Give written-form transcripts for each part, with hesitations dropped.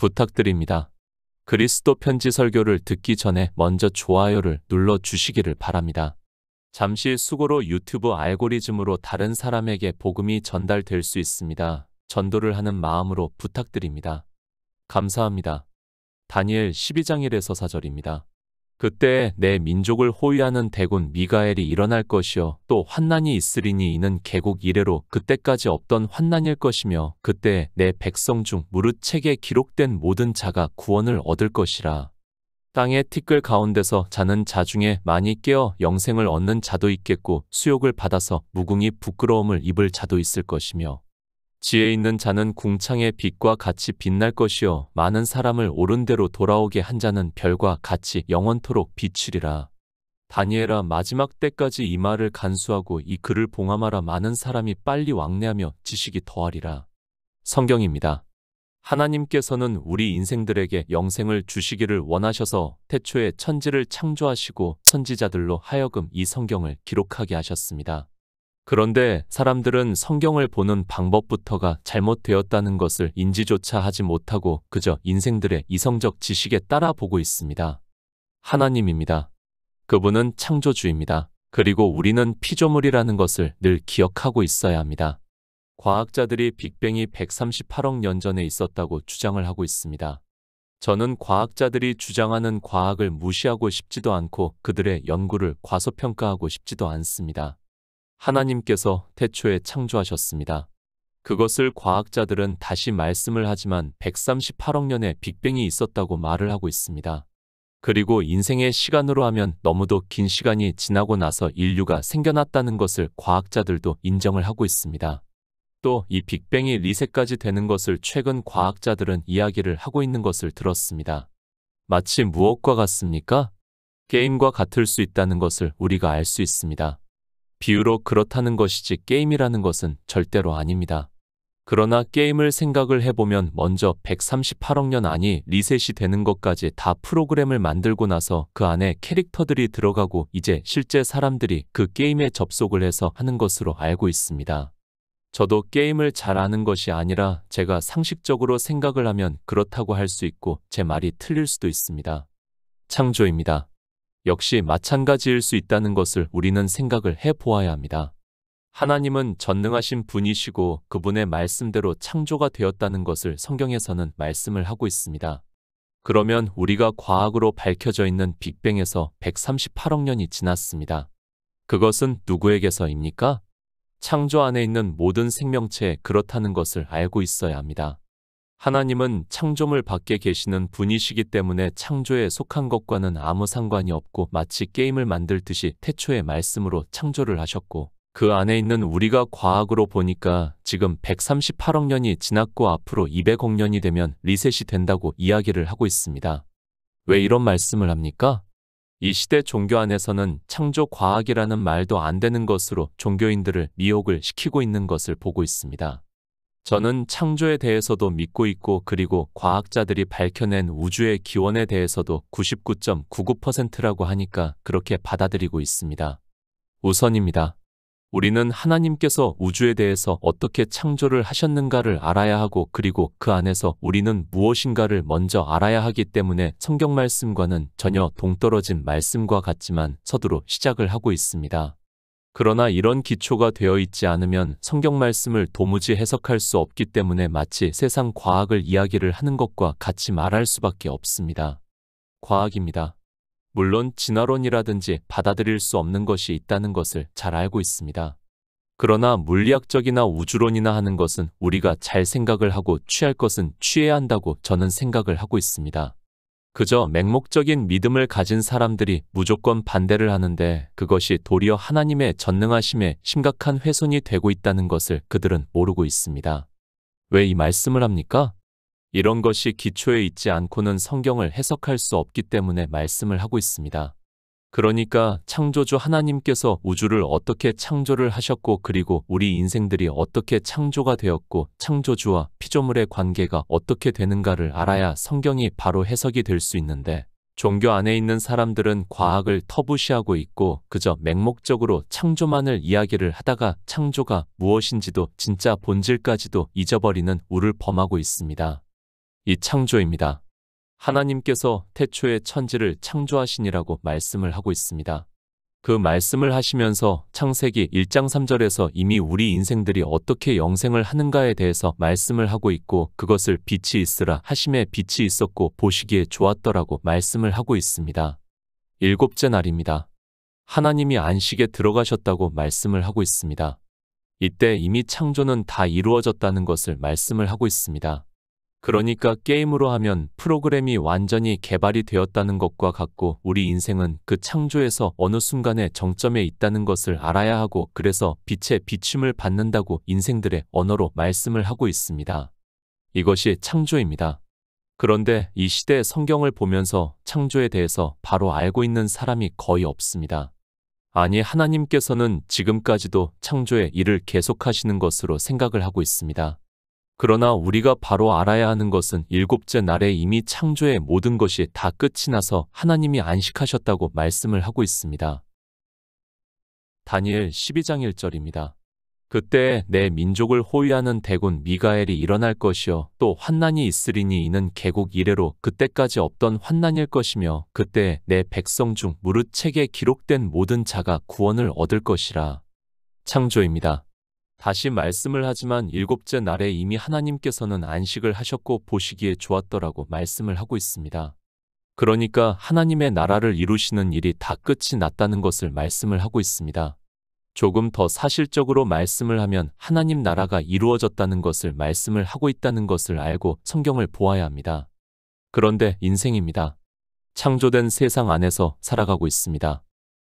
부탁드립니다. 그리스도 편지 설교를 듣기 전에 먼저 좋아요를 눌러 주시기를 바랍니다. 잠시 수고로 유튜브 알고리즘으로 다른 사람에게 복음이 전달될 수 있습니다. 전도를 하는 마음으로 부탁드립니다. 감사합니다. 다니엘 12장 1에서 4절입니다. 그때 내 민족을 호위하는 대군 미가엘이 일어날 것이요 또 환난이 있으리니 이는 개국 이래로 그때까지 없던 환난일 것이며 그때 내 백성 중 무릇 책에 기록된 모든 자가 구원을 얻을 것이라. 땅의 티끌 가운데서 자는 자 중에 많이 깨어 영생을 얻는 자도 있겠고 수욕을 받아서 무궁히 부끄러움을 입을 자도 있을 것이며 지혜 있는 자는 궁창의 빛과 같이 빛날 것이요 많은 사람을 옳은 대로 돌아오게 한 자는 별과 같이 영원토록 비추리라. 다니엘아, 마지막 때까지 이 말을 간수하고 이 글을 봉함하라. 많은 사람이 빨리 왕래하며 지식이 더하리라. 성경입니다. 하나님께서는 우리 인생들에게 영생을 주시기를 원하셔서 태초에 천지를 창조하시고 선지자들로 하여금 이 성경을 기록하게 하셨습니다. 그런데 사람들은 성경을 보는 방법부터가 잘못되었다는 것을 인지조차 하지 못하고 그저 인생들의 이성적 지식에 따라 보고 있습니다. 하나님입니다. 그분은 창조주입니다. 그리고 우리는 피조물이라는 것을 늘 기억하고 있어야 합니다. 과학자들이 빅뱅이 138억 년 전에 있었다고 주장을 하고 있습니다. 저는 과학자들이 주장하는 과학을 무시하고 싶지도 않고 그들의 연구를 과소평가하고 싶지도 않습니다. 하나님께서 태초에 창조하셨습니다. 그것을 과학자들은 다시 말씀을 하지만 138억 년에 빅뱅이 있었다고 말을 하고 있습니다. 그리고 인생의 시간으로 하면 너무도 긴 시간이 지나고 나서 인류가 생겨났다는 것을 과학자들도 인정을 하고 있습니다. 또 이 빅뱅이 리셋까지 되는 것을 최근 과학자들은 이야기를 하고 있는 것을 들었습니다. 마치 무엇과 같습니까? 게임과 같을 수 있다는 것을 우리가 알 수 있습니다. 비유로 그렇다는 것이지 게임이라는 것은 절대로 아닙니다. 그러나 게임을 생각을 해보면 먼저 138억 년 안이 리셋이 되는 것까지 다 프로그램을 만들고 나서 그 안에 캐릭터들이 들어가고 이제 실제 사람들이 그 게임에 접속을 해서 하는 것으로 알고 있습니다. 저도 게임을 잘 아는 것이 아니라 제가 상식적으로 생각을 하면 그렇다고 할 수 있고 제 말이 틀릴 수도 있습니다. 창조입니다. 역시 마찬가지일 수 있다는 것을 우리는 생각을 해보아야 합니다. 하나님은 전능하신 분이시고 그분의 말씀대로 창조가 되었다는 것을 성경에서는 말씀을 하고 있습니다. 그러면 우리가 과학으로 밝혀져 있는 빅뱅에서 138억 년이 지났습니다. 그것은 누구에게서입니까? 창조 안에 있는 모든 생명체에 그렇다는 것을 알고 있어야 합니다. 하나님은 창조물 밖에 계시는 분이시기 때문에 창조에 속한 것과는 아무 상관이 없고 마치 게임을 만들듯이 태초의 말씀으로 창조를 하셨고 그 안에 있는 우리가 과학으로 보니까 지금 138억 년이 지났고 앞으로 200억 년이 되면 리셋이 된다고 이야기를 하고 있습니다. 왜 이런 말씀을 합니까? 이 시대 종교 안에서는 창조 과학이라는 말도 안 되는 것으로 종교인들을 미혹을 시키고 있는 것을 보고 있습니다. 저는 창조에 대해서도 믿고 있고 그리고 과학자들이 밝혀낸 우주의 기원에 대해서도 99.99%라고 하니까 그렇게 받아들이고 있습니다. 우선입니다. 우리는 하나님께서 우주에 대해서 어떻게 창조를 하셨는가를 알아야 하고 그리고 그 안에서 우리는 무엇인가를 먼저 알아야 하기 때문에 성경 말씀과는 전혀 동떨어진 말씀과 같지만 서두로 시작을 하고 있습니다. 그러나 이런 기초가 되어 있지 않으면 성경 말씀을 도무지 해석할 수 없기 때문에 마치 세상 과학을 이야기를 하는 것과 같이 말할 수밖에 없습니다. 과학입니다. 물론 진화론이라든지 받아들일 수 없는 것이 있다는 것을 잘 알고 있습니다. 그러나 물리학적이나 우주론이나 하는 것은 우리가 잘 생각을 하고 취할 것은 취해야 한다고 저는 생각을 하고 있습니다. 그저 맹목적인 믿음을 가진 사람들이 무조건 반대를 하는데 그것이 도리어 하나님의 전능하심에 심각한 훼손이 되고 있다는 것을 그들은 모르고 있습니다. 왜 이 말씀을 합니까? 이런 것이 기초에 있지 않고는 성경을 해석할 수 없기 때문에 말씀을 하고 있습니다. 그러니까 창조주 하나님께서 우주를 어떻게 창조를 하셨고 그리고 우리 인생들이 어떻게 창조가 되었고 창조주와 피조물의 관계가 어떻게 되는가를 알아야 성경이 바로 해석이 될 수 있는데 종교 안에 있는 사람들은 과학을 터부시하고 있고 그저 맹목적으로 창조만을 이야기를 하다가 창조가 무엇인지도 진짜 본질까지도 잊어버리는 우를 범하고 있습니다. 이 창조입니다. 하나님께서 태초에 천지를 창조하시니라고 말씀을 하고 있습니다. 그 말씀을 하시면서 창세기 1장 3절에서 이미 우리 인생들이 어떻게 영생을 하는가에 대해서 말씀을 하고 있고 그것을 빛이 있으라 하심에 빛이 있었고 보시기에 좋았더라고 말씀을 하고 있습니다. 일곱째 날입니다. 하나님이 안식에 들어가셨다고 말씀을 하고 있습니다. 이때 이미 창조는 다 이루어졌다는 것을 말씀을 하고 있습니다. 그러니까 게임으로 하면 프로그램이 완전히 개발이 되었다는 것과 같고 우리 인생은 그 창조에서 어느 순간에 정점에 있다는 것을 알아야 하고 그래서 빛의 비춤을 받는다고 인생들의 언어로 말씀을 하고 있습니다. 이것이 창조입니다. 그런데 이 시대의 성경을 보면서 창조에 대해서 바로 알고 있는 사람이 거의 없습니다. 아니 하나님께서는 지금까지도 창조의 일을 계속하시는 것으로 생각을 하고 있습니다. 그러나 우리가 바로 알아야 하는 것은 일곱째 날에 이미 창조의 모든 것이 다 끝이 나서 하나님이 안식하셨다고 말씀을 하고 있습니다. 다니엘 12장 1절입니다. 그때에 내 민족을 호위하는 대군 미가엘이 일어날 것이요 또 환난이 있으리니 이는 개국 이래로 그때까지 없던 환난일 것이며 그때에 내 백성 중 무릇 책에 기록된 모든 자가 구원을 얻을 것이라. 창조입니다. 다시 말씀을 하지만 일곱째 날에 이미 하나님께서는 안식을 하셨고 보시기에 좋았더라고 말씀을 하고 있습니다. 그러니까 하나님의 나라를 이루시는 일이 다 끝이 났다는 것을 말씀을 하고 있습니다. 조금 더 사실적으로 말씀을 하면 하나님 나라가 이루어졌다는 것을 말씀을 하고 있다는 것을 알고 성경을 보아야 합니다. 그런데 인생입니다. 창조된 세상 안에서 살아가고 있습니다.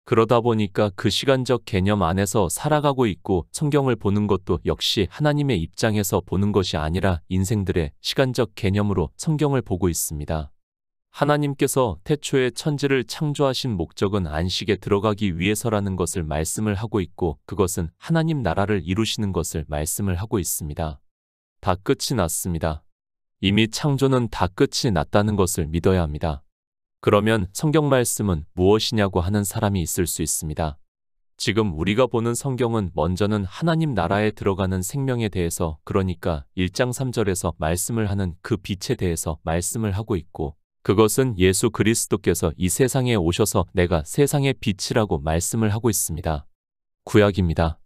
그러다 보니까 그 시간적 개념 안에서 살아가고 있고 성경을 보는 것도 역시 하나님의 입장에서 보는 것이 아니라 인생들의 시간적 개념으로 성경을 보고 있습니다. 하나님께서 태초에 천지를 창조하신 목적은 안식에 들어가기 위해서라는 것을 말씀을 하고 있고 그것은 하나님 나라를 이루시는 것을 말씀을 하고 있습니다. 다 끝이 났습니다. 이미 창조는 다 끝이 났다는 것을 믿어야 합니다. 그러면 성경 말씀은 무엇이냐고 하는 사람이 있을 수 있습니다. 지금 우리가 보는 성경은 먼저는 하나님 나라에 들어가는 생명에 대해서 그러니까 1장 3절에서 말씀을 하는 그 빛에 대해서 말씀을 하고 있고 그것은 예수 그리스도께서 이 세상에 오셔서 내가 세상의 빛이라고 말씀을 하고 있습니다. 구약입니다.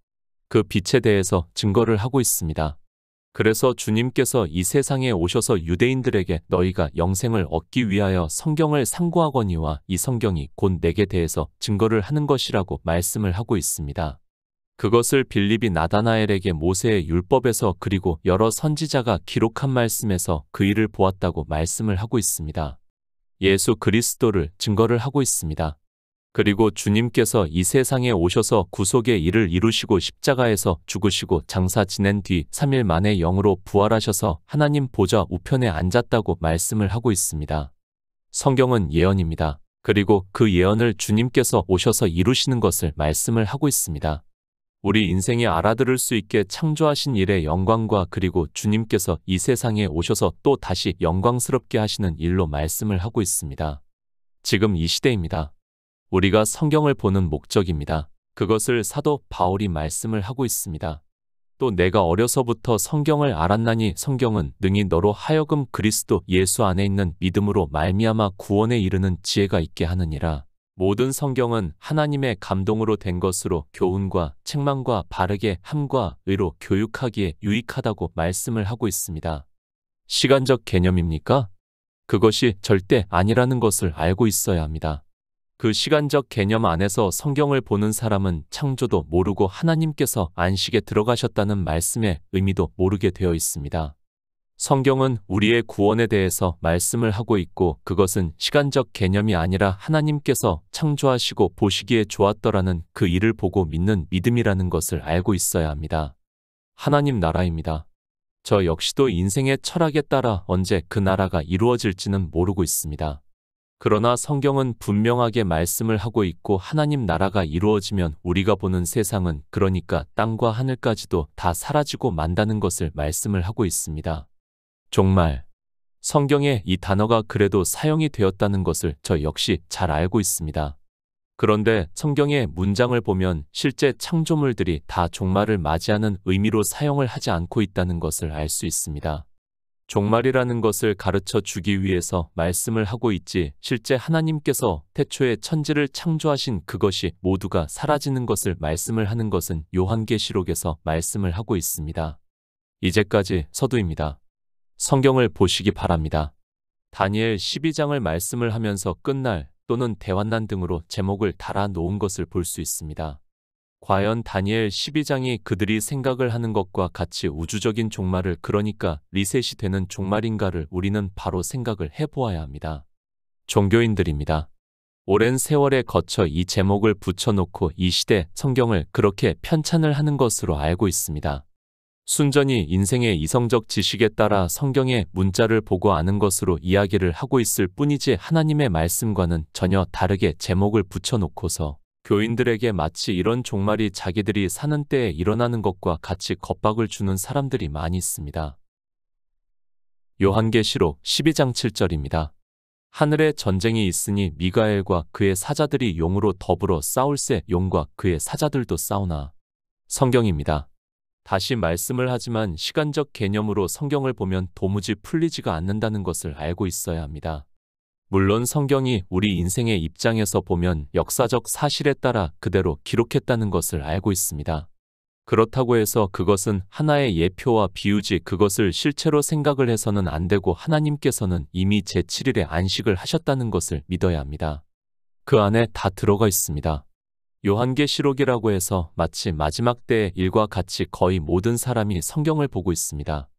그 빛에 대해서 증거를 하고 있습니다. 그래서 주님께서 이 세상에 오셔서 유대인들에게 너희가 영생을 얻기 위하여 성경을 상고하거니와 이 성경이 곧 내게 대해서 증거를 하는 것이라고 말씀을 하고 있습니다. 그것을 빌립이 나다나엘에게 모세의 율법에서 그리고 여러 선지자가 기록한 말씀에서 그 일을 보았다고 말씀을 하고 있습니다. 예수 그리스도를 증거를 하고 있습니다. 그리고 주님께서 이 세상에 오셔서 구속의 일을 이루시고 십자가에서 죽으시고 장사 지낸 뒤 3일 만에 영으로 부활하셔서 하나님 보좌 우편에 앉았다고 말씀을 하고 있습니다. 성경은 예언입니다. 그리고 그 예언을 주님께서 오셔서 이루시는 것을 말씀을 하고 있습니다. 우리 인생이 알아들을 수 있게 창조하신 일의 영광과 그리고 주님께서 이 세상에 오셔서 또 다시 영광스럽게 하시는 일로 말씀을 하고 있습니다. 지금 이 시대입니다. 우리가 성경을 보는 목적입니다. 그것을 사도 바울이 말씀을 하고 있습니다. 또 내가 어려서부터 성경을 알았나니 성경은 능히 너로 하여금 그리스도 예수 안에 있는 믿음으로 말미암아 구원에 이르는 지혜가 있게 하느니라. 모든 성경은 하나님의 감동으로 된 것으로 교훈과 책망과 바르게 함과 의로 교육하기에 유익하다고 말씀을 하고 있습니다. 시간적 개념입니까? 그것이 절대 아니라는 것을 알고 있어야 합니다. 그 시간적 개념 안에서 성경을 보는 사람은 창조도 모르고 하나님께서 안식에 들어가셨다는 말씀의 의미도 모르게 되어 있습니다. 성경은 우리의 구원에 대해서 말씀을 하고 있고 그것은 시간적 개념이 아니라 하나님께서 창조하시고 보시기에 좋았더라는 그 일을 보고 믿는 믿음이라는 것을 알고 있어야 합니다. 하나님 나라입니다. 저 역시도 인생의 철학에 따라 언제 그 나라가 이루어질지는 모르고 있습니다. 그러나 성경은 분명하게 말씀을 하고 있고 하나님 나라가 이루어지면 우리가 보는 세상은 그러니까 땅과 하늘까지도 다 사라지고 만다는 것을 말씀을 하고 있습니다. 종말. 성경에 이 단어가 그래도 사용이 되었다는 것을 저 역시 잘 알고 있습니다. 그런데 성경의 문장을 보면 실제 창조물들이 다 종말을 맞이하는 의미로 사용을 하지 않고 있다는 것을 알 수 있습니다. 종말이라는 것을 가르쳐 주기 위해서 말씀을 하고 있지, 실제 하나님께서 태초에 천지를 창조하신 그것이 모두가 사라지는 것을 말씀을 하는 것은 요한계시록에서 말씀을 하고 있습니다. 이제까지 서두입니다. 성경을 보시기 바랍니다. 다니엘 12장을 말씀을 하면서 끝날 또는 대환난 등으로 제목을 달아 놓은 것을 볼 수 있습니다. 과연 다니엘 12장이 그들이 생각을 하는 것과 같이 우주적인 종말을, 그러니까 리셋이 되는 종말인가를 우리는 바로 생각을 해보아야 합니다. 종교인들입니다. 오랜 세월에 거쳐 이 제목을 붙여놓고 이 시대 성경을 그렇게 편찬을 하는 것으로 알고 있습니다. 순전히 인생의 이성적 지식에 따라 성경의 문자를 보고 아는 것으로 이야기를 하고 있을 뿐이지 하나님의 말씀과는 전혀 다르게 제목을 붙여놓고서 교인들에게 마치 이런 종말이 자기들이 사는 때에 일어나는 것과 같이 겁박을 주는 사람들이 많이 있습니다. 요한계시록 12장 7절입니다. 하늘에 전쟁이 있으니 미가엘과 그의 사자들이 용으로 더불어 싸울세, 용과 그의 사자들도 싸우나. 성경입니다. 다시 말씀을 하지만 시간적 개념으로 성경을 보면 도무지 풀리지가 않는다는 것을 알고 있어야 합니다. 물론 성경이 우리 인생의 입장에서 보면 역사적 사실에 따라 그대로 기록했다는 것을 알고 있습니다. 그렇다고 해서 그것은 하나의 예표와 비유지 그것을 실체로 생각을 해서는 안 되고 하나님께서는 이미 제7일에 안식을 하셨다는 것을 믿어야 합니다. 그 안에 다 들어가 있습니다. 요한계시록이라고 해서 마치 마지막 때의 일과 같이 거의 모든 사람이 성경을 보고 있습니다.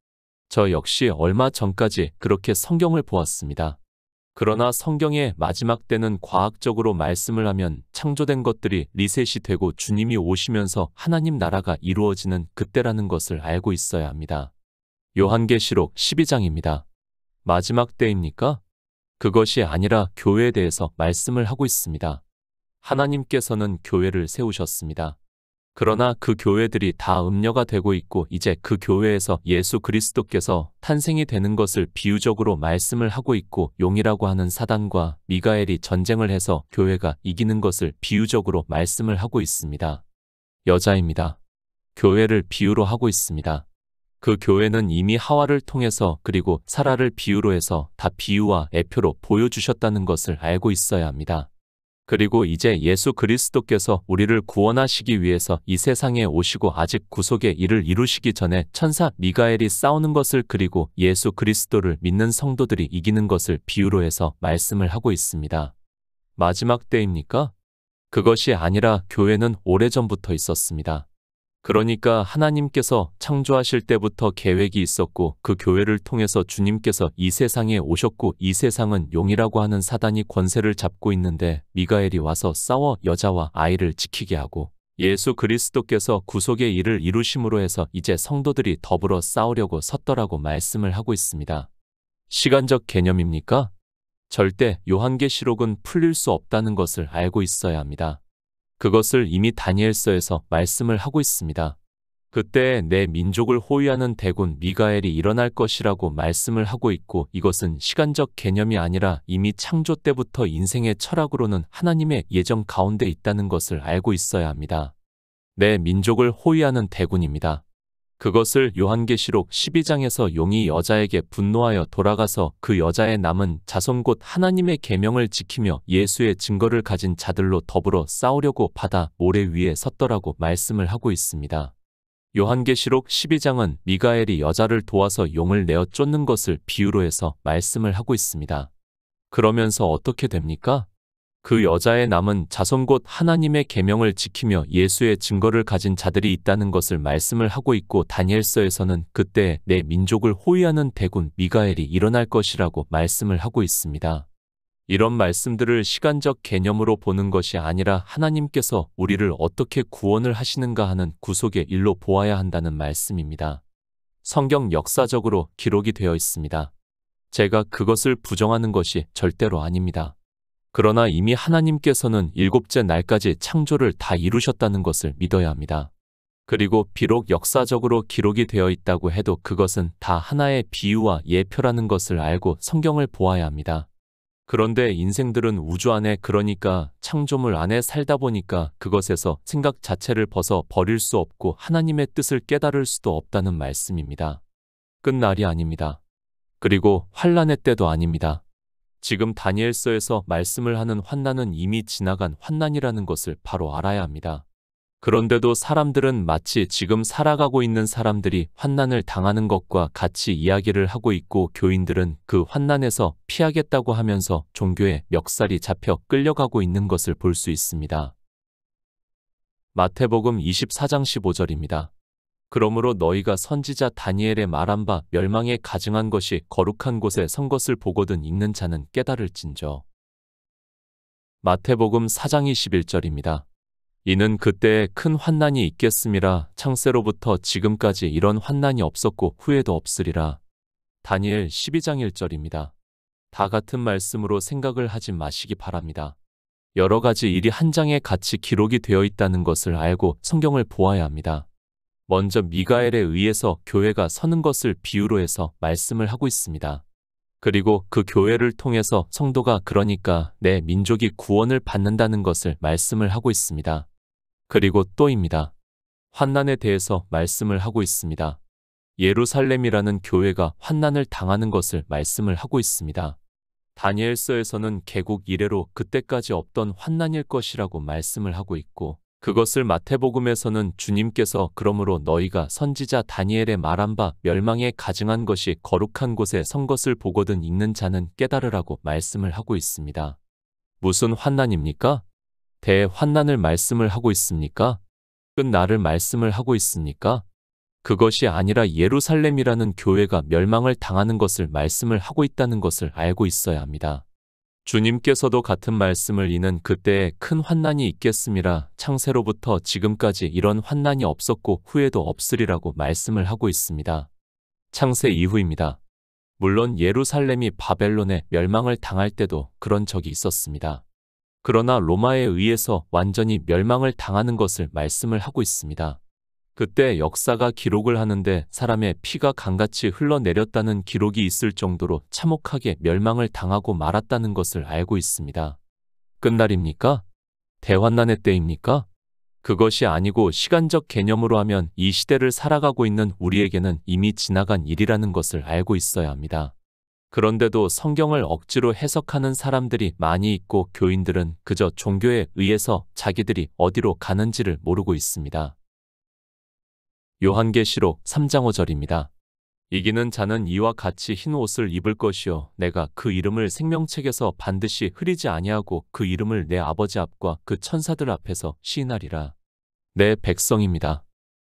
저 역시 얼마 전까지 그렇게 성경을 보았습니다. 그러나 성경의 마지막 때는 과학적으로 말씀을 하면 창조된 것들이 리셋이 되고 주님이 오시면서 하나님 나라가 이루어지는 그때라는 것을 알고 있어야 합니다. 요한계시록 12장입니다. 마지막 때입니까? 그것이 아니라 교회에 대해서 말씀을 하고 있습니다. 하나님께서는 교회를 세우셨습니다. 그러나 그 교회들이 다 음녀가 되고 있고 이제 그 교회에서 예수 그리스도께서 탄생이 되는 것을 비유적으로 말씀을 하고 있고 용이라고 하는 사단과 미가엘이 전쟁을 해서 교회가 이기는 것을 비유적으로 말씀을 하고 있습니다. 여자입니다. 교회를 비유로 하고 있습니다. 그 교회는 이미 하와를 통해서 그리고 사라를 비유로 해서 다 비유와 애표로 보여주셨다는 것을 알고 있어야 합니다. 그리고 이제 예수 그리스도께서 우리를 구원하시기 위해서 이 세상에 오시고 아직 구속의 일을 이루시기 전에 천사 미가엘이 싸우는 것을 그리고 예수 그리스도를 믿는 성도들이 이기는 것을 비유로 해서 말씀을 하고 있습니다. 마지막 때입니까? 그것이 아니라 교회는 오래전부터 있었습니다. 그러니까 하나님께서 창조하실 때부터 계획이 있었고 그 교회를 통해서 주님께서 이 세상에 오셨고 이 세상은 용이라고 하는 사단이 권세를 잡고 있는데 미가엘이 와서 싸워 여자와 아이를 지키게 하고 예수 그리스도께서 구속의 일을 이루심으로 해서 이제 성도들이 더불어 싸우려고 섰더라고 말씀을 하고 있습니다. 시간적 개념입니까? 절대 요한계시록은 풀릴 수 없다는 것을 알고 있어야 합니다. 그것을 이미 다니엘서에서 말씀을 하고 있습니다. 그때 내 민족을 호위하는 대군 미가엘이 일어날 것이라고 말씀을 하고 있고 이것은 시간적 개념이 아니라 이미 창조 때부터 인생의 철학으로는 하나님의 예정 가운데 있다는 것을 알고 있어야 합니다. 내 민족을 호위하는 대군입니다. 그것을 요한계시록 12장에서 용이 여자에게 분노하여 돌아가서 그 여자의 남은 자손 곧 하나님의 계명을 지키며 예수의 증거를 가진 자들로 더불어 싸우려고 바다 모래 위에 섰더라고 말씀을 하고 있습니다. 요한계시록 12장은 미가엘이 여자를 도와서 용을 내어 쫓는 것을 비유로 해서 말씀을 하고 있습니다. 그러면서 어떻게 됩니까? 그 여자의 남은 자손 곧 하나님의 계명을 지키며 예수의 증거를 가진 자들이 있다는 것을 말씀을 하고 있고 다니엘서에서는 그때 내 민족을 호위하는 대군 미가엘이 일어날 것이라고 말씀을 하고 있습니다. 이런 말씀들을 시간적 개념으로 보는 것이 아니라 하나님께서 우리를 어떻게 구원을 하시는가 하는 구속의 일로 보아야 한다는 말씀입니다. 성경 역사적으로 기록이 되어 있습니다. 제가 그것을 부정하는 것이 절대로 아닙니다. 그러나 이미 하나님께서는 일곱째 날까지 창조를 다 이루셨다는 것을 믿어야 합니다. 그리고 비록 역사적으로 기록이 되어 있다고 해도 그것은 다 하나의 비유와 예표라는 것을 알고 성경을 보아야 합니다. 그런데 인생들은 우주 안에 그러니까 창조물 안에 살다 보니까 그것에서 생각 자체를 벗어 버릴 수 없고 하나님의 뜻을 깨달을 수도 없다는 말씀입니다. 끝날이 아닙니다. 그리고 환난의 때도 아닙니다. 지금 다니엘서에서 말씀을 하는 환난은 이미 지나간 환난이라는 것을 바로 알아야 합니다. 그런데도 사람들은 마치 지금 살아가고 있는 사람들이 환난을 당하는 것과 같이 이야기를 하고 있고, 교인들은 그 환난에서 피하겠다고 하면서 종교의 멱살이 잡혀 끌려가고 있는 것을 볼 수 있습니다. 마태복음 24장 15절입니다. 그러므로 너희가 선지자 다니엘의 말한 바 멸망에 가증한 것이 거룩한 곳에 선 것을 보거든 읽는 자는 깨달을진저. 마태복음 4장 21절입니다. 이는 그때에 큰 환난이 있겠음이라. 창세로부터 지금까지 이런 환난이 없었고 후에도 없으리라. 다니엘 12장 1절입니다. 다 같은 말씀으로 생각을 하지 마시기 바랍니다. 여러 가지 일이 한 장에 같이 기록이 되어 있다는 것을 알고 성경을 보아야 합니다. 먼저 미가엘에 의해서 교회가 서는 것을 비유로 해서 말씀을 하고 있습니다. 그리고 그 교회를 통해서 성도가, 그러니까 내 민족이 구원을 받는다는 것을 말씀을 하고 있습니다. 그리고 또입니다. 환난에 대해서 말씀을 하고 있습니다. 예루살렘이라는 교회가 환난을 당하는 것을 말씀을 하고 있습니다. 다니엘서에서는 개국 이래로 그때까지 없던 환난일 것이라고 말씀을 하고 있고, 그것을 마태복음에서는 주님께서 그러므로 너희가 선지자 다니엘의 말한 바 멸망에 가증한 것이 거룩한 곳에 선 것을 보거든 읽는 자는 깨달으라고 말씀을 하고 있습니다. 무슨 환난입니까? 대환난을 말씀을 하고 있습니까? 끝날을 말씀을 하고 있습니까? 그것이 아니라 예루살렘이라는 교회가 멸망을 당하는 것을 말씀을 하고 있다는 것을 알고 있어야 합니다. 주님께서도 같은 말씀을 이는 그때에 큰 환난이 있겠음이라. 창세로부터 지금까지 이런 환난이 없었고 후에도 없으리라고 말씀을 하고 있습니다. 창세 이후입니다. 물론 예루살렘이 바벨론에 멸망을 당할 때도 그런 적이 있었습니다. 그러나 로마에 의해서 완전히 멸망을 당하는 것을 말씀을 하고 있습니다. 그때 역사가 기록을 하는데 사람의 피가 강같이 흘러내렸다는 기록이 있을 정도로 참혹하게 멸망을 당하고 말았다는 것을 알고 있습니다. 끝날입니까? 대환난의 때입니까? 그것이 아니고 시간적 개념으로 하면 이 시대를 살아가고 있는 우리에게는 이미 지나간 일이라는 것을 알고 있어야 합니다. 그런데도 성경을 억지로 해석하는 사람들이 많이 있고, 교인들은 그저 종교에 의해서 자기들이 어디로 가는지를 모르고 있습니다. 요한계시록 3장 5절입니다. 이기는 자는 이와 같이 흰 옷을 입을 것이요 내가 그 이름을 생명책에서 반드시 흐리지 아니하고 그 이름을 내 아버지 앞과 그 천사들 앞에서 시인하리라. 내 백성입니다.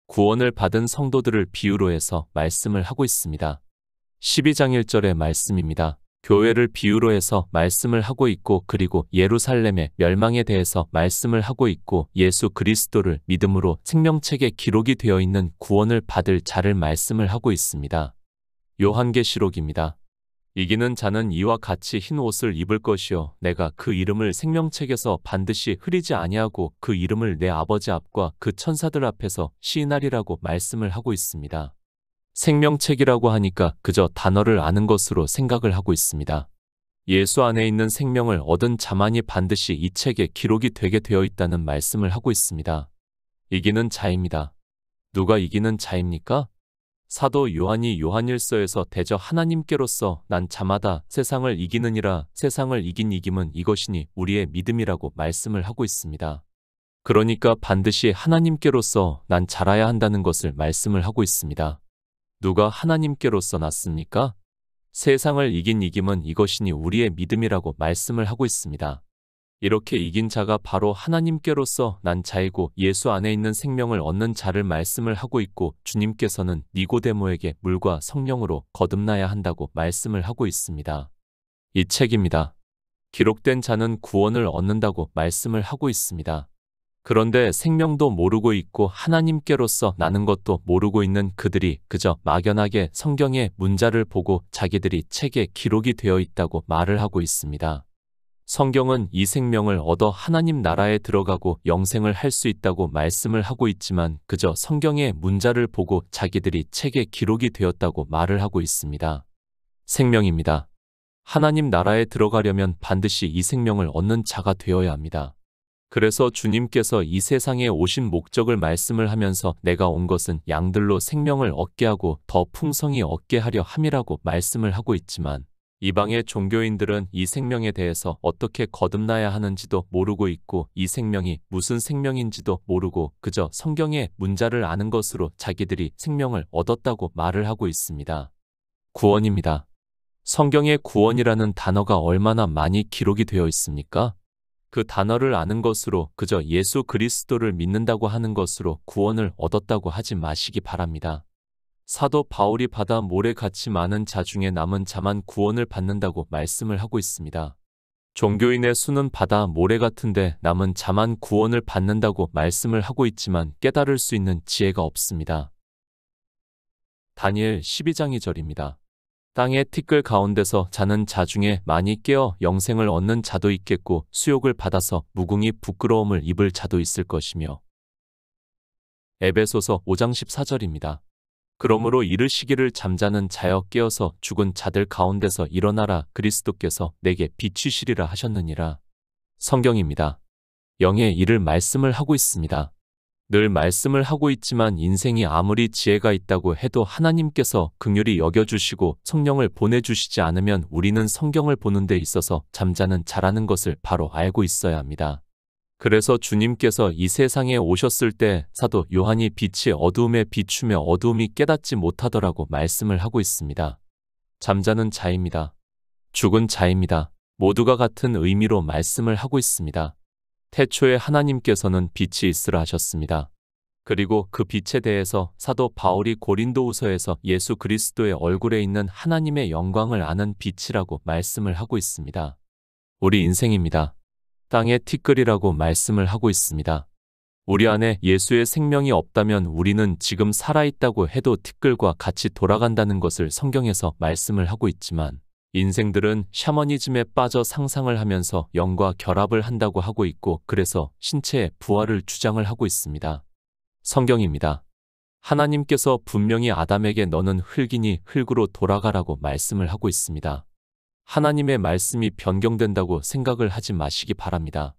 구원을 받은 성도들을 비유로 해서 말씀을 하고 있습니다. 12장 1절의 말씀입니다. 교회를 비유로 해서 말씀을 하고 있고, 그리고 예루살렘의 멸망에 대해서 말씀을 하고 있고, 예수 그리스도를 믿음으로 생명책에 기록이 되어 있는 구원을 받을 자를 말씀을 하고 있습니다. 요한계시록입니다. 이기는 자는 이와 같이 흰 옷을 입을 것이요 내가 그 이름을 생명책에서 반드시 흐리지 아니하고 그 이름을 내 아버지 앞과 그 천사들 앞에서 시인하리라고 말씀을 하고 있습니다. 생명책이라고 하니까 그저 단어를 아는 것으로 생각을 하고 있습니다. 예수 안에 있는 생명을 얻은 자만이 반드시 이 책에 기록이 되게 되어 있다는 말씀을 하고 있습니다. 이기는 자입니다. 누가 이기는 자입니까? 사도 요한이 요한일서에서 대저 하나님께로서 난 자마다 세상을 이기느니라. 세상을 이긴 이김은 이것이니 우리의 믿음이라고 말씀을 하고 있습니다. 그러니까 반드시 하나님께로서 난 자라야 한다는 것을 말씀을 하고 있습니다. 누가 하나님께로서 났습니까? 세상을 이긴 이김은 이것이니 우리의 믿음이라고 말씀을 하고 있습니다. 이렇게 이긴 자가 바로 하나님께로서 난 자이고 예수 안에 있는 생명을 얻는 자를 말씀을 하고 있고, 주님께서는 니고데모에게 물과 성령으로 거듭나야 한다고 말씀을 하고 있습니다. 이 책입니다. 기록된 자는 구원을 얻는다고 말씀을 하고 있습니다. 그런데 생명도 모르고 있고 하나님께로서 나는 것도 모르고 있는 그들이 그저 막연하게 성경의 문자를 보고 자기들이 책에 기록이 되어 있다고 말을 하고 있습니다. 성경은 이 생명을 얻어 하나님 나라에 들어가고 영생을 할 수 있다고 말씀을 하고 있지만 그저 성경의 문자를 보고 자기들이 책에 기록이 되었다고 말을 하고 있습니다. 생명입니다. 하나님 나라에 들어가려면 반드시 이 생명을 얻는 자가 되어야 합니다. 그래서 주님께서 이 세상에 오신 목적을 말씀을 하면서 내가 온 것은 양들로 생명을 얻게 하고 더 풍성히 얻게 하려 함이라고 말씀을 하고 있지만 이방의 종교인들은 이 생명에 대해서 어떻게 거듭나야 하는지도 모르고 있고 이 생명이 무슨 생명인지도 모르고 그저 성경의 문자를 아는 것으로 자기들이 생명을 얻었다고 말을 하고 있습니다. 구원입니다. 성경에 구원이라는 단어가 얼마나 많이 기록이 되어 있습니까? 그 단어를 아는 것으로 그저 예수 그리스도를 믿는다고 하는 것으로 구원을 얻었다고 하지 마시기 바랍니다. 사도 바울이 바다 모래같이 많은 자 중에 남은 자만 구원을 받는다고 말씀을 하고 있습니다. 종교인의 수는 바다 모래 같은데 남은 자만 구원을 받는다고 말씀을 하고 있지만 깨달을 수 있는 지혜가 없습니다. 다니엘 12장 2절입니다. 땅의 티끌 가운데서 자는 자 중에 많이 깨어 영생을 얻는 자도 있겠고 수욕을 받아서 무궁히 부끄러움을 입을 자도 있을 것이며. 에베소서 5장 14절입니다. 그러므로 이르시기를 잠자는 자여 깨어서 죽은 자들 가운데서 일어나라 그리스도께서 내게 비추시리라 하셨느니라. 성경입니다. 영의 일을 말씀을 하고 있습니다. 늘 말씀을 하고 있지만 인생이 아무리 지혜가 있다고 해도 하나님께서 긍휼히 여겨주시고 성령을 보내주시지 않으면 우리는 성경을 보는 데 있어서 잠자는 자라는 것을 바로 알고 있어야 합니다. 그래서 주님께서 이 세상에 오셨을 때 사도 요한이 빛이 어두움에 비추며 어두움이 깨닫지 못하더라고 말씀을 하고 있습니다. 잠자는 자입니다. 죽은 자입니다. 모두가 같은 의미로 말씀을 하고 있습니다. 태초에 하나님께서는 빛이 있으라 하셨습니다. 그리고 그 빛에 대해서 사도 바울이 고린도후서에서 예수 그리스도의 얼굴에 있는 하나님의 영광을 아는 빛이라고 말씀을 하고 있습니다. 우리 인생입니다. 땅의 티끌이라고 말씀을 하고 있습니다. 우리 안에 예수의 생명이 없다면 우리는 지금 살아있다고 해도 티끌과 같이 돌아간다는 것을 성경에서 말씀을 하고 있지만 인생들은 샤머니즘에 빠져 상상을 하면서 영과 결합을 한다고 하고 있고 그래서 신체의 부활을 주장을 하고 있습니다. 성경입니다. 하나님께서 분명히 아담에게 너는 흙이니 흙으로 돌아가라고 말씀을 하고 있습니다. 하나님의 말씀이 변경된다고 생각을 하지 마시기 바랍니다.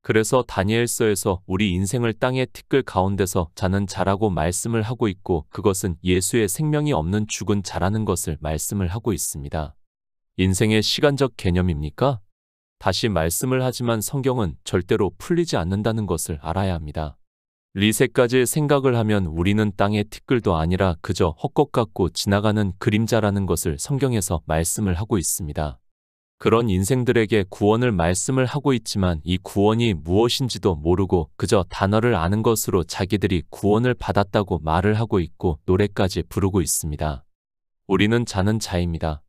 그래서 다니엘서에서 우리 인생을 땅의 티끌 가운데서 자는 자라고 말씀을 하고 있고 그것은 예수의 생명이 없는 죽은 자라는 것을 말씀을 하고 있습니다. 인생의 시간적 개념입니까? 다시 말씀을 하지만 성경은 절대로 풀리지 않는다는 것을 알아야 합니다. 리셋까지 생각을 하면 우리는 땅의 티끌도 아니라 그저 헛것 같고 지나가는 그림자라는 것을 성경에서 말씀을 하고 있습니다. 그런 인생들에게 구원을 말씀을 하고 있지만 이 구원이 무엇인지도 모르고 그저 단어를 아는 것으로 자기들이 구원을 받았다고 말을 하고 있고 노래까지 부르고 있습니다. 우리는 자는 자입니다.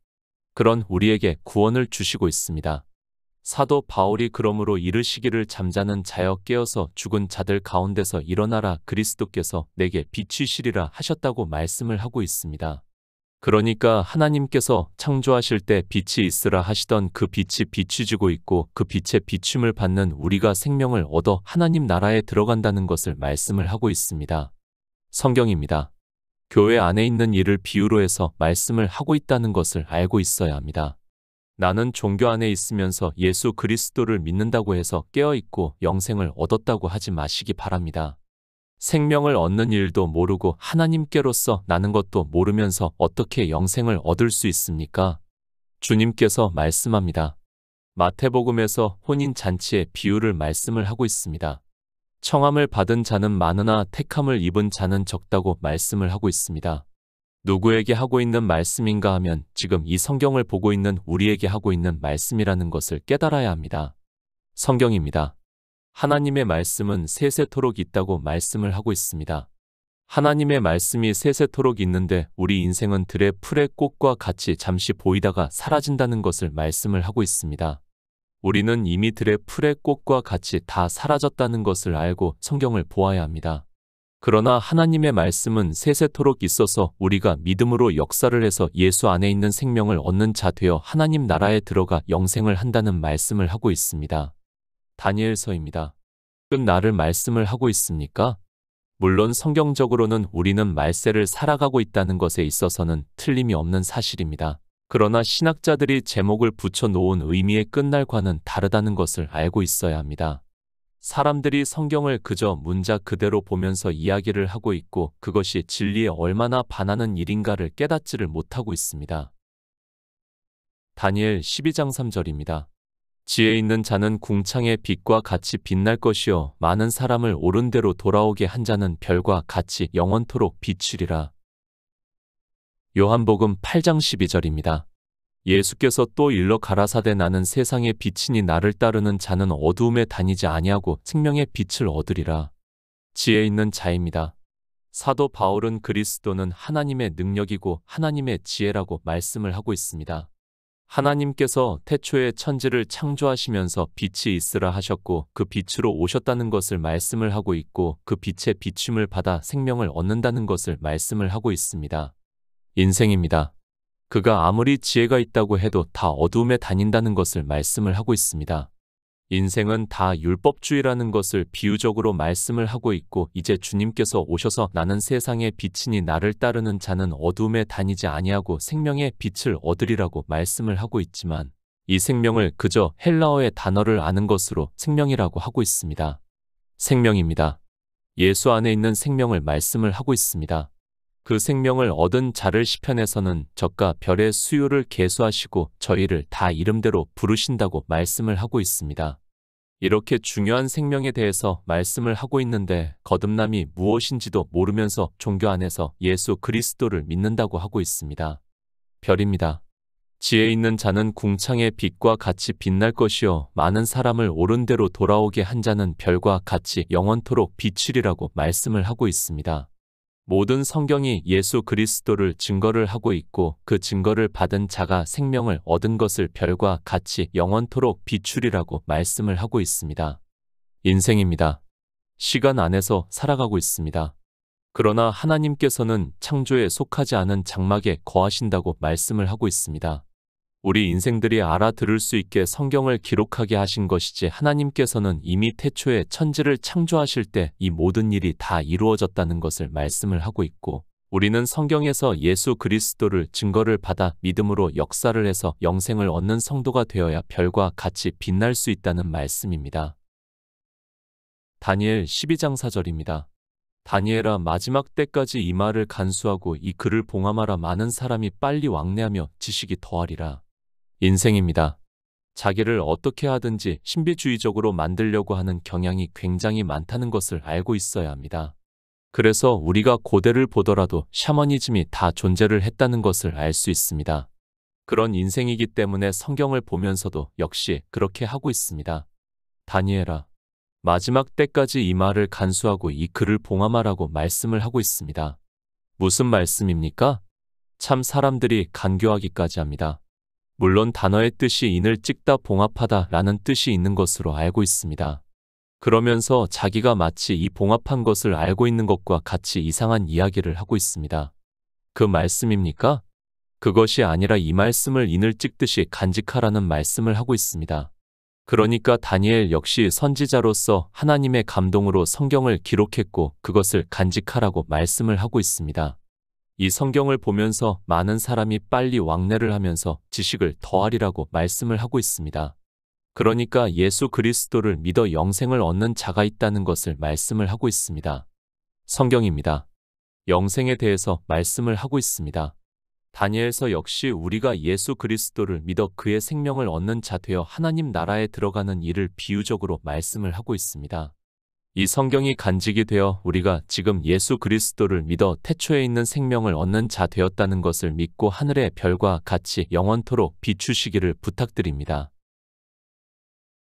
그런 우리에게 구원을 주시고 있습니다. 사도 바울이 그러므로 이르시기를 잠자는 자여 깨어서 죽은 자들 가운데서 일어나라 그리스도께서 내게 비추시리라 하셨다고 말씀을 하고 있습니다. 그러니까 하나님께서 창조하실 때 빛이 있으라 하시던 그 빛이 비추지고 있고 그 빛의 비춤을 받는 우리가 생명을 얻어 하나님 나라에 들어간다는 것을 말씀을 하고 있습니다. 성경입니다. 교회 안에 있는 일을 비유로 해서 말씀을 하고 있다는 것을 알고 있어야 합니다. 나는 종교 안에 있으면서 예수 그리스도를 믿는다고 해서 깨어있고 영생을 얻었다고 하지 마시기 바랍니다. 생명을 얻는 일도 모르고 하나님께로서 나는 것도 모르면서 어떻게 영생을 얻을 수 있습니까? 주님께서 말씀합니다. 마태복음에서 혼인잔치의 비유를 말씀을 하고 있습니다. 청함을 받은 자는 많으나 택함을 입은 자는 적다고 말씀을 하고 있습니다. 누구에게 하고 있는 말씀인가 하면 지금 이 성경을 보고 있는 우리에게 하고 있는 말씀이라는 것을 깨달아야 합니다. 성경입니다. 하나님의 말씀은 세세토록 있다고 말씀을 하고 있습니다. 하나님의 말씀이 세세토록 있는데 우리 인생은 들의 풀의 꽃과 같이 잠시 보이다가 사라진다는 것을 말씀을 하고 있습니다. 우리는 이미 들의 풀의 꽃과 같이 다 사라졌다는 것을 알고 성경을 보아야 합니다. 그러나 하나님의 말씀은 세세토록 있어서 우리가 믿음으로 역사를 해서 예수 안에 있는 생명을 얻는 자 되어 하나님 나라에 들어가 영생을 한다는 말씀을 하고 있습니다. 다니엘서입니다. 끝날을 말씀을 하고 있습니까? 물론 성경적으로는 우리는 말세를 살아가고 있다는 것에 있어서는 틀림이 없는 사실입니다. 그러나 신학자들이 제목을 붙여놓은 의미의 끝날과는 다르다는 것을 알고 있어야 합니다. 사람들이 성경을 그저 문자 그대로 보면서 이야기를 하고 있고 그것이 진리에 얼마나 반하는 일인가를 깨닫지를 못하고 있습니다. 다니엘 12장 3절입니다. 지혜 있는 자는 궁창의 빛과 같이 빛날 것이요 많은 사람을 옳은 대로 돌아오게 한 자는 별과 같이 영원토록 비추리라. 요한복음 8장 12절입니다. 예수께서 또 일러 가라사대 나는 세상의 빛이니 나를 따르는 자는 어두움에 다니지 아니하고 생명의 빛을 얻으리라. 지혜 있는 자입니다. 사도 바울은 그리스도는 하나님의 능력이고 하나님의 지혜라고 말씀을 하고 있습니다. 하나님께서 태초에 천지를 창조하시면서 빛이 있으라 하셨고 그 빛으로 오셨다는 것을 말씀을 하고 있고 그 빛의 비춤을 받아 생명을 얻는다는 것을 말씀을 하고 있습니다. 인생입니다. 그가 아무리 지혜가 있다고 해도 다 어두움에 다닌다는 것을 말씀을 하고 있습니다. 인생은 다 율법주의라는 것을 비유적으로 말씀을 하고 있고 이제 주님께서 오셔서 나는 세상의 빛이니 나를 따르는 자는 어두움에 다니지 아니하고 생명의 빛을 얻으리라고 말씀을 하고 있지만 이 생명을 그저 헬라어의 단어를 아는 것으로 생명이라고 하고 있습니다. 생명입니다. 예수 안에 있는 생명을 말씀을 하고 있습니다. 그 생명을 얻은 자를 시편에서는 적과 별의 수요를 계수하시고 저희를 다 이름대로 부르신다고 말씀을 하고 있습니다. 이렇게 중요한 생명에 대해서 말씀을 하고 있는데 거듭남이 무엇인지도 모르면서 종교 안에서 예수 그리스도를 믿는다고 하고 있습니다. 별입니다. 지혜 있는 자는 궁창의 빛과 같이 빛날 것이요 많은 사람을 옳은 대로 돌아오게 한 자는 별과 같이 영원토록 비추리라고 말씀을 하고 있습니다. 모든 성경이 예수 그리스도를 증거를 하고 있고 그 증거를 받은 자가 생명을 얻은 것을 별과 같이 영원토록 비추리라고 말씀을 하고 있습니다. 인생입니다. 시간 안에서 살아가고 있습니다. 그러나 하나님께서는 창조에 속하지 않은 장막에 거하신다고 말씀을 하고 있습니다. 우리 인생들이 알아들을 수 있게 성경을 기록하게 하신 것이지 하나님께서는 이미 태초에 천지를 창조하실 때 이 모든 일이 다 이루어졌다는 것을 말씀을 하고 있고 우리는 성경에서 예수 그리스도를 증거를 받아 믿음으로 역사를 해서 영생을 얻는 성도가 되어야 별과 같이 빛날 수 있다는 말씀입니다. 다니엘 12장 4절입니다. 다니엘아 마지막 때까지 이 말을 간수하고 이 글을 봉함하라 많은 사람이 빨리 왕래하며 지식이 더하리라. 인생입니다. 자기를 어떻게 하든지 신비주의적으로 만들려고 하는 경향이 굉장히 많다는 것을 알고 있어야 합니다. 그래서 우리가 고대를 보더라도 샤머니즘이 다 존재를 했다는 것을 알 수 있습니다. 그런 인생이기 때문에 성경을 보면서도 역시 그렇게 하고 있습니다. 다니엘아, 마지막 때까지 이 말을 간수하고 이 글을 봉함하라고 말씀을 하고 있습니다. 무슨 말씀입니까? 참 사람들이 간교하기까지 합니다. 물론 단어의 뜻이 인을 찍다 봉합하다 라는 뜻이 있는 것으로 알고 있습니다. 그러면서 자기가 마치 이 봉합한 것을 알고 있는 것과 같이 이상한 이야기를 하고 있습니다. 그 말씀입니까? 그것이 아니라 이 말씀을 인을 찍듯이 간직하라는 말씀을 하고 있습니다. 그러니까 다니엘 역시 선지자로서 하나님의 감동으로 성경을 기록했고 그것을 간직하라고 말씀을 하고 있습니다. 이 성경을 보면서 많은 사람이 빨리 왕래를 하면서 지식을 더하리라고 말씀을 하고 있습니다. 그러니까 예수 그리스도를 믿어 영생을 얻는 자가 있다는 것을 말씀을 하고 있습니다. 성경입니다. 영생에 대해서 말씀을 하고 있습니다. 다니엘서 역시 우리가 예수 그리스도를 믿어 그의 생명을 얻는 자 되어 하나님 나라에 들어가는 일을 비유적으로 말씀을 하고 있습니다. 이 성경이 간직이 되어 우리가 지금 예수 그리스도를 믿어 태초에 있는 생명을 얻는 자 되었다는 것을 믿고 하늘의 별과 같이 영원토록 비추시기를 부탁드립니다.